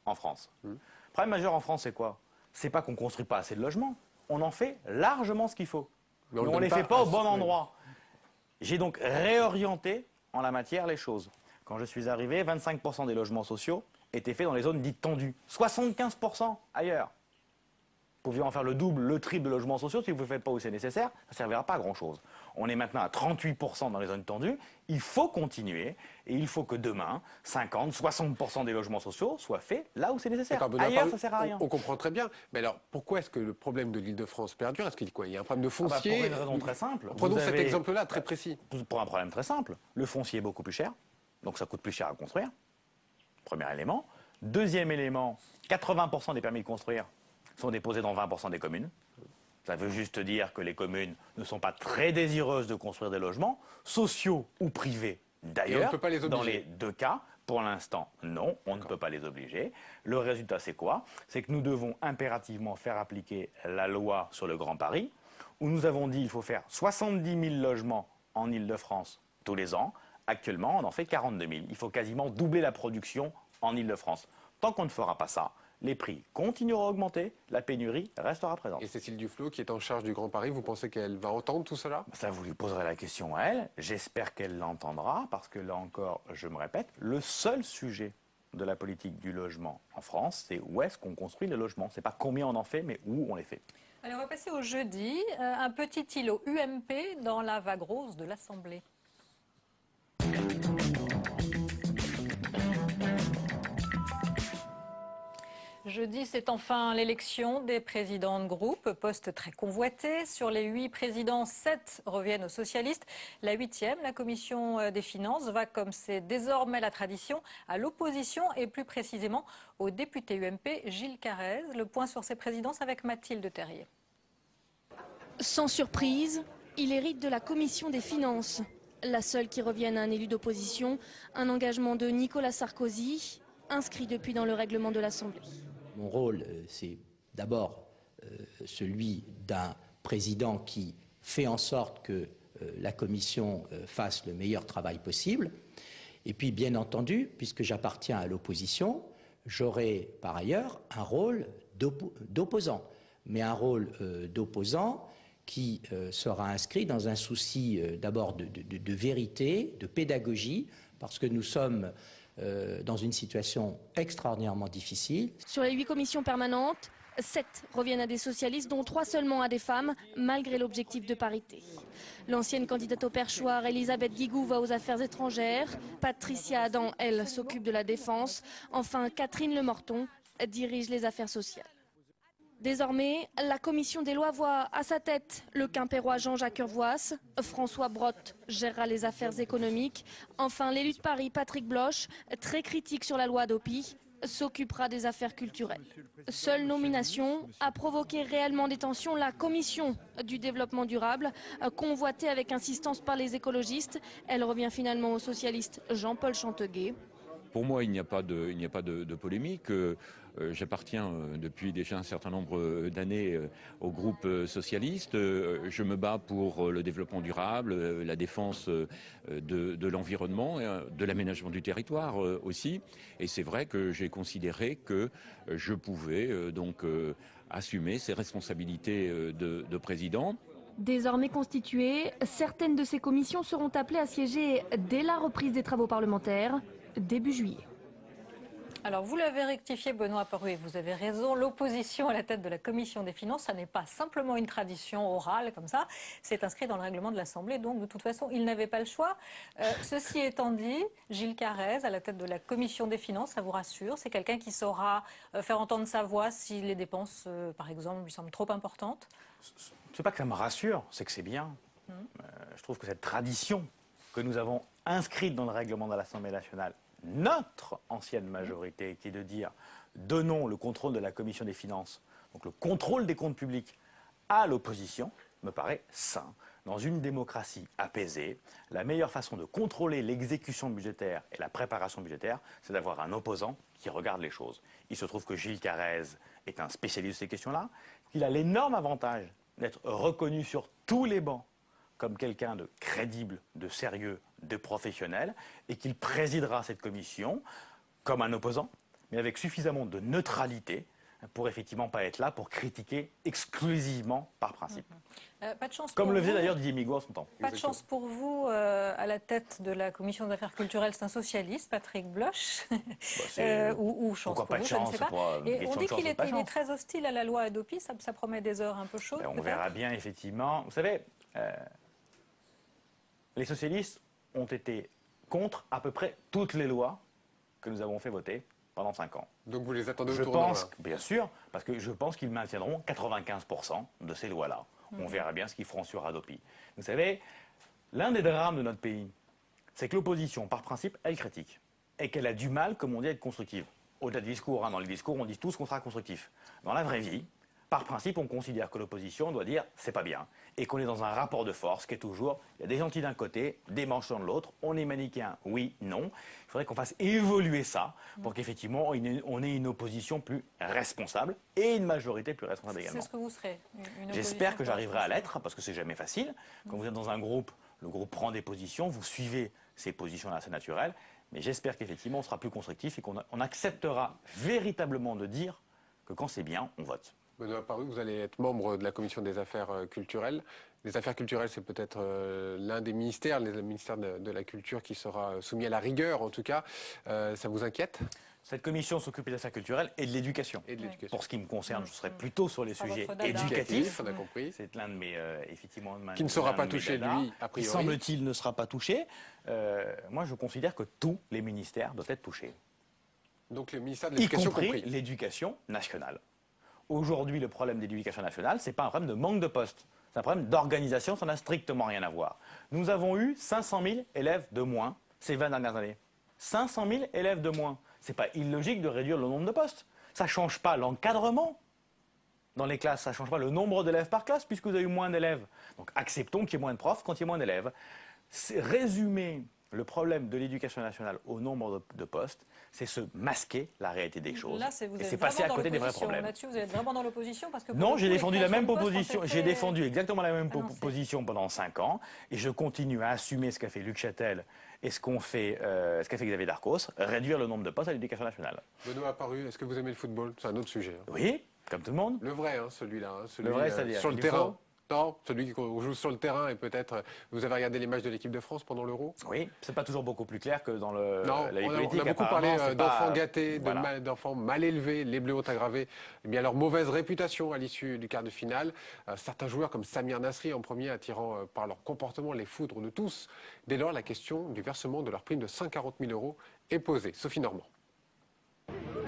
en France. Le problème majeur en France, c'est quoi? C'est pas qu'on ne construit pas assez de logements, on en fait largement ce qu'il faut. Mais on ne les fait pas au bon endroit. J'ai donc réorienté en la matière les choses. Quand je suis arrivé, 25% des logements sociaux étaient faits dans les zones dites tendues. 75% ailleurs. Vous pouviez en faire le double, le triple de logements sociaux, si vous ne le faites pas où c'est nécessaire, ça ne servira pas à grand-chose. On est maintenant à 38% dans les zones tendues, il faut continuer, et il faut que demain, 50, 60% des logements sociaux soient faits là où c'est nécessaire. Ailleurs, ça ne sert à rien. On comprend très bien, mais alors pourquoi est-ce que le problème de l'Île-de-France perdure? Est-ce qu'il y a un problème de foncier? Pour une raison très simple. Prenons cet exemple-là, très précis. Pour un problème très simple, le foncier est beaucoup plus cher, donc ça coûte plus cher à construire, premier élément. Deuxième élément, 80% des permis de construire sont déposés dans 20% des communes. Ça veut juste dire que les communes ne sont pas très désireuses de construire des logements, sociaux ou privés d'ailleurs. Dans les 2 cas, pour l'instant, non, on ne peut pas les obliger. Le résultat, c'est quoi? C'est que nous devons impérativement faire appliquer la loi sur le Grand Paris, où nous avons dit qu'il faut faire 70 000 logements en Île-de-France tous les ans. Actuellement, on en fait 42 000. Il faut quasiment doubler la production en Île-de-France. Tant qu'on ne fera pas ça, les prix continueront à augmenter, la pénurie restera présente. Et Cécile Duflot, qui est en charge du Grand Paris, vous pensez qu'elle va entendre tout cela? Ça, vous lui poserez la question à elle. J'espère qu'elle l'entendra, parce que là encore, je me répète, le seul sujet de la politique du logement en France, c'est où est-ce qu'on construit les logements. C'est pas combien on en fait, mais où on les fait. Allez, on va passer au jeudi. Un petit îlot UMP dans la vague rose de l'Assemblée. Jeudi, c'est enfin l'élection des présidents de groupe, poste très convoité. Sur les 8 présidents, 7 reviennent aux socialistes. La 8e, la commission des finances, va, comme c'est désormais la tradition, à l'opposition et plus précisément au député UMP Gilles Carrez. Le point sur ses présidences avec Mathilde Terrier. Sans surprise, il hérite de la commission des finances. la seule qui revienne à un élu d'opposition, un engagement de Nicolas Sarkozy, inscrit depuis dans le règlement de l'Assemblée. Mon rôle, c'est d'abord celui d'un président qui fait en sorte que la Commission fasse le meilleur travail possible. Et puis, bien entendu, puisque j'appartiens à l'opposition, j'aurai par ailleurs un rôle d'opposant, mais un rôle d'opposant qui sera inscrit dans un souci d'abord de vérité, de pédagogie, parce que nous sommes dans une situation extraordinairement difficile. Sur les 8 commissions permanentes, 7 reviennent à des socialistes, dont 3 seulement à des femmes, malgré l'objectif de parité. L'ancienne candidate au perchoir, Elisabeth Guigou, va aux affaires étrangères. Patricia Adam, elle, s'occupe de la défense. Enfin, Catherine Lemorton dirige les affaires sociales. Désormais, la commission des lois voit à sa tête le Quimpérois Jean-Jacques Urvoas. François Brotte gérera les affaires économiques. Enfin, l'élu de Paris, Patrick Bloch, très critique sur la loi Hadopi, s'occupera des affaires culturelles. Seule nomination a provoqué réellement des tensions la commission du développement durable, convoitée avec insistance par les écologistes. Elle revient finalement au socialiste Jean-Paul Chanteguet. Pour moi, il n'y a pas de polémique. J'appartiens depuis déjà un certain nombre d'années au groupe socialiste. Je me bats pour le développement durable, la défense de l'environnement, de l'aménagement du territoire aussi. Et c'est vrai que j'ai considéré que je pouvais donc assumer ces responsabilités de président. Désormais constituées, certaines de ces commissions seront appelées à siéger dès la reprise des travaux parlementaires, début juillet. Alors, vous l'avez rectifié, Benoît Paruet, vous avez raison. L'opposition à la tête de la Commission des finances, ça n'est pas simplement une tradition orale comme ça. C'est inscrit dans le règlement de l'Assemblée. Donc, de toute façon, il n'avait pas le choix. Ceci étant dit, Gilles Carrez, à la tête de la Commission des finances, ça vous rassure? C'est quelqu'un qui saura faire entendre sa voix si les dépenses, par exemple, lui semblent trop importantes? C'est pas que ça me rassure, c'est que c'est bien. Je trouve que cette tradition que nous avons inscrite dans le règlement de l'Assemblée nationale, notre ancienne majorité, qui est de dire donnons le contrôle de la Commission des finances, donc le contrôle des comptes publics, à l'opposition, me paraît sain. Dans une démocratie apaisée, la meilleure façon de contrôler l'exécution budgétaire et la préparation budgétaire, c'est d'avoir un opposant qui regarde les choses. Il se trouve que Gilles Carrez est un spécialiste de ces questions-là, qu'il a l'énorme avantage d'être reconnu sur tous les bancs comme quelqu'un de crédible, de sérieux, de professionnel, et qu'il présidera cette commission comme un opposant, mais avec suffisamment de neutralité pour effectivement pas être là pour critiquer exclusivement par principe. Pas de chance comme pour le faisait vous. d'ailleurs Didier Migaud en son temps. Pas de chance pour vous, à la tête de la Commission des affaires culturelles, c'est un socialiste, Patrick Bloch, ou chance pour pas vous, de je ne chance, sais pas. Et on dit qu'il est très hostile à la loi Hadopi, ça promet des heures un peu chaudes. On verra bien effectivement. Vous savez, les socialistes ont été contre à peu près toutes les lois que nous avons fait voter pendant 5 ans. Donc vous les attendez au Je tournant, pense, là. bien sûr, parce que je pense qu'ils maintiendront 95% de ces lois-là. On verra bien ce qu'ils feront sur Hadopi. Vous savez, l'un des drames de notre pays, c'est que l'opposition, par principe, elle critique. Et qu'elle a du mal, comme on dit, à être constructive. Au-delà du discours, dans les discours, on dit tous qu'on sera constructif. Dans la vraie vie, par principe, on considère que l'opposition doit dire c'est pas bien. Et qu'on est dans un rapport de force qui est toujours, il y a des gentils d'un côté, des manchons de l'autre, on est manichéen, oui, non. Il faudrait qu'on fasse évoluer ça pour qu'effectivement on ait une opposition plus responsable et une majorité plus responsable également. C'est ce que vous serez. J'espère que j'arriverai à l'être parce que c'est jamais facile. Quand vous êtes dans un groupe, le groupe prend des positions, vous suivez ces positions-là, c'est naturel. Mais j'espère qu'effectivement on sera plus constructif et qu'on acceptera véritablement de dire que quand c'est bien, on vote. Benoît Paruet, vous allez être membre de la Commission des affaires culturelles. Les affaires culturelles, c'est peut-être l'un des ministères, le ministère de la Culture qui sera soumis à la rigueur, en tout cas. Ça vous inquiète ? Cette commission s'occupe des affaires culturelles et de l'éducation. Pour ce qui me concerne, je serai plutôt sur les sujets éducatifs. On a compris. C'est l'un de mes, effectivement, qui ne sera pas touché, lui, a priori. Qui, semble-t-il, ne sera pas touché. Moi, je considère que tous les ministères doivent être touchés. Donc le ministère de l'Éducation y compris l'éducation nationale. Aujourd'hui, le problème de l'éducation nationale, ce n'est pas un problème de manque de postes. C'est un problème d'organisation, ça n'a strictement rien à voir. Nous avons eu 500 000 élèves de moins ces 20 dernières années. 500 000 élèves de moins. Ce n'est pas illogique de réduire le nombre de postes. Ça ne change pas l'encadrement dans les classes, ça ne change pas le nombre d'élèves par classe puisque vous avez eu moins d'élèves. Donc acceptons qu'il y ait moins de profs quand il y a moins d'élèves. résumer le problème de l'éducation nationale au nombre de postes, c'est se masquer la réalité des choses. Là, et c'est passer à côté des vrais problèmes. Là-dessus, vous êtes vraiment dans l'opposition parce que non, j'ai défendu la même position. J'ai défendu exactement la même position pendant 5 ans, et je continue à assumer ce qu'a fait Luc Châtel et ce qu'a fait Xavier Darcos, réduire le nombre de postes à l'éducation nationale. Benoît Apparu, est-ce que vous aimez le football? C'est un autre sujet. Oui, comme tout le monde. Le vrai, celui-là. Le vrai, c'est-à-dire sur le terrain. Non, celui qui joue sur le terrain et peut-être... Vous avez regardé les matchs de l'équipe de France pendant l'Euro? Oui, c'est pas toujours beaucoup plus clair que dans la vie politique. On a beaucoup parlé d'enfants gâtés, d'enfants mal élevés, les bleus ont aggravé leur mauvaise réputation à l'issue du quart de finale. Certains joueurs comme Samir Nasri en premier attirant par leur comportement les foudres de tous. Dès lors, la question du versement de leur prime de 140 000 € est posée. Sophie Normand.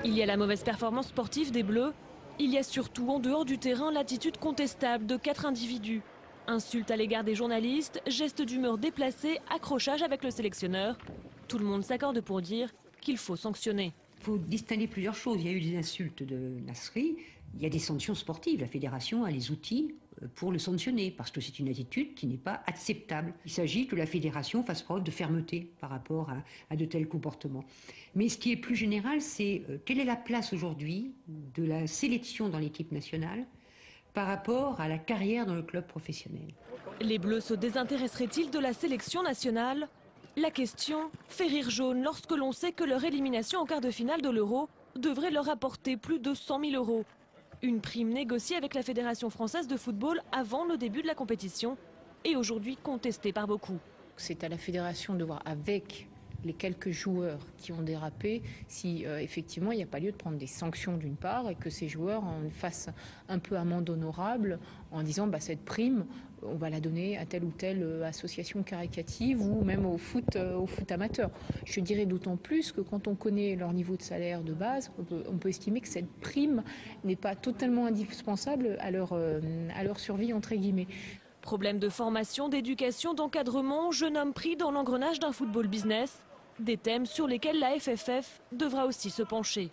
Il y a la mauvaise performance sportive des Bleus. Il y a surtout en dehors du terrain l'attitude contestable de 4 individus. Insultes à l'égard des journalistes, gestes d'humeur déplacés, accrochage avec le sélectionneur. Tout le monde s'accorde pour dire qu'il faut sanctionner. Il faut distinguer plusieurs choses. Il y a eu des insultes de Nasri, il y a des sanctions sportives. La fédération a les outils pour le sanctionner, parce que c'est une attitude qui n'est pas acceptable. Il s'agit que la fédération fasse preuve de fermeté par rapport à de tels comportements. Mais ce qui est plus général, c'est quelle est la place aujourd'hui de la sélection dans l'équipe nationale par rapport à la carrière dans le club professionnel. Les Bleus se désintéresseraient-ils de la sélection nationale? La question fait rire jaune lorsque l'on sait que leur élimination en quart de finale de l'Euro devrait leur apporter plus de 100 000 €. Une prime négociée avec la Fédération française de football avant le début de la compétition et aujourd'hui contestée par beaucoup. C'est à la fédération de voir avec les quelques joueurs qui ont dérapé si effectivement il n'y a pas lieu de prendre des sanctions d'une part et que ces joueurs en fassent un peu amende honorable en disant cette prime on va la donner à telle ou telle association caricative ou même au foot amateur. Je dirais d'autant plus que quand on connaît leur niveau de salaire de base, on peut estimer que cette prime n'est pas totalement indispensable à leur survie entre guillemets. Problème de formation, d'éducation, d'encadrement, jeune homme pris dans l'engrenage d'un football business. Des thèmes sur lesquels la FFF devra aussi se pencher.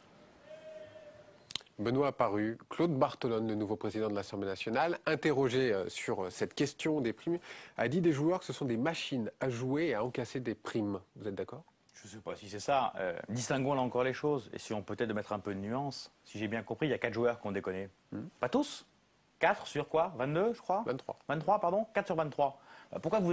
Benoît Apparu, Claude Barthelone, le nouveau président de l'Assemblée nationale, interrogé sur cette question des primes, a dit des joueurs que ce sont des machines à jouer et à encaisser des primes. Vous êtes d'accord? Je ne sais pas si c'est ça. Distinguons là encore les choses. Et si on peut peut-être mettre un peu de nuance. Si j'ai bien compris, il y a 4 joueurs qui ont déconné. Pas tous. 4 sur quoi? 22, je crois? 23. 23, pardon? 4 sur 23. Pourquoi vous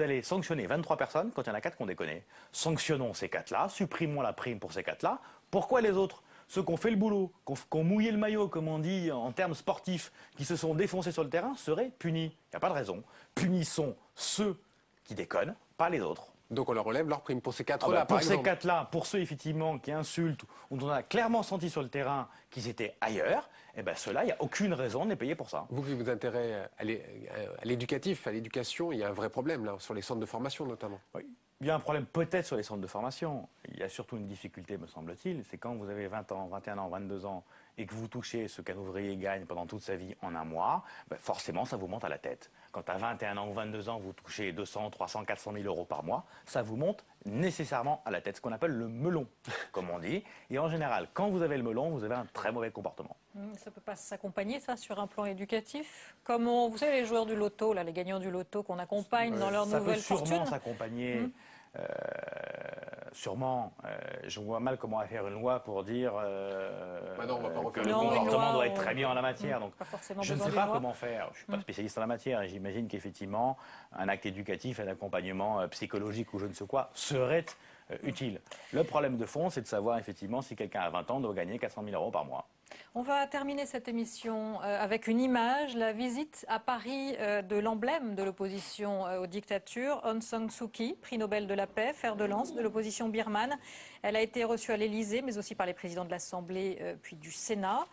allez sanctionner 23 personnes quand il y en a 4 qui ont déconné? Sanctionnons ces 4-là, supprimons la prime pour ces 4-là. Pourquoi les autres? Ceux qui ont fait le boulot, qui ont mouillé le maillot, comme on dit en termes sportifs, qui se sont défoncés sur le terrain, seraient punis. Il n'y a pas de raison. Punissons ceux qui déconnent, pas les autres. Donc on leur enlève leur prime pour ces 4-là, pour ces 4-là, pour ceux effectivement qui insultent, où on a clairement senti sur le terrain qu'ils étaient ailleurs, ceux-là, il n'y a aucune raison de les payer pour ça. Vous qui vous intéressez à l'éducatif, à l'éducation, il y a un vrai problème là, sur les centres de formation notamment. Oui. Il y a un problème peut-être sur les centres de formation. Il y a surtout une difficulté, me semble-t-il, c'est quand vous avez 20 ans, 21 ans, 22 ans et que vous touchez ce qu'un ouvrier gagne pendant toute sa vie en un mois, forcément ça vous monte à la tête. Quand à 21 ans ou 22 ans, vous touchez 200, 300, 400 000 € par mois, ça vous monte nécessairement à la tête, ce qu'on appelle le melon, comme on dit. Et en général, quand vous avez le melon, vous avez un très mauvais comportement. Ça ne peut pas s'accompagner, ça, sur un plan éducatif? Comment, vous savez, les joueurs du loto, là, les gagnants du loto qu'on accompagne dans leur nouvelle fortune? Ça peut sûrement s'accompagner. Sûrement, je vois mal comment faire une loi pour dire que le comportement doit être très bien en la matière. Donc, je ne sais pas comment faire. Je ne suis pas spécialiste en la matière et j'imagine qu'effectivement, un acte éducatif, un accompagnement psychologique ou je ne sais quoi serait utile. Le problème de fond, c'est de savoir effectivement si quelqu'un à 20 ans doit gagner 400 000 € par mois. On va terminer cette émission avec une image, la visite à Paris de l'emblème de l'opposition aux dictatures, Aung San Suu Kyi, prix Nobel de la paix, fer de lance de l'opposition birmane. Elle a été reçue à l'Élysée, mais aussi par les présidents de l'Assemblée puis du Sénat.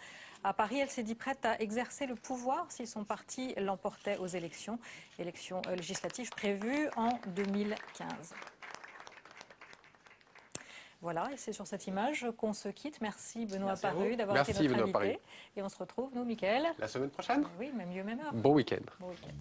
À Paris, elle s'est dit prête à exercer le pouvoir si son parti l'emportait aux élections législatives prévues en 2015. Voilà, et c'est sur cette image qu'on se quitte. Merci Benoît Apparu d'avoir été notre invité. Et on se retrouve, nous, Mickaël, la semaine prochaine. Oui, même lieu, même heure. Bon week-end. Bon week-end.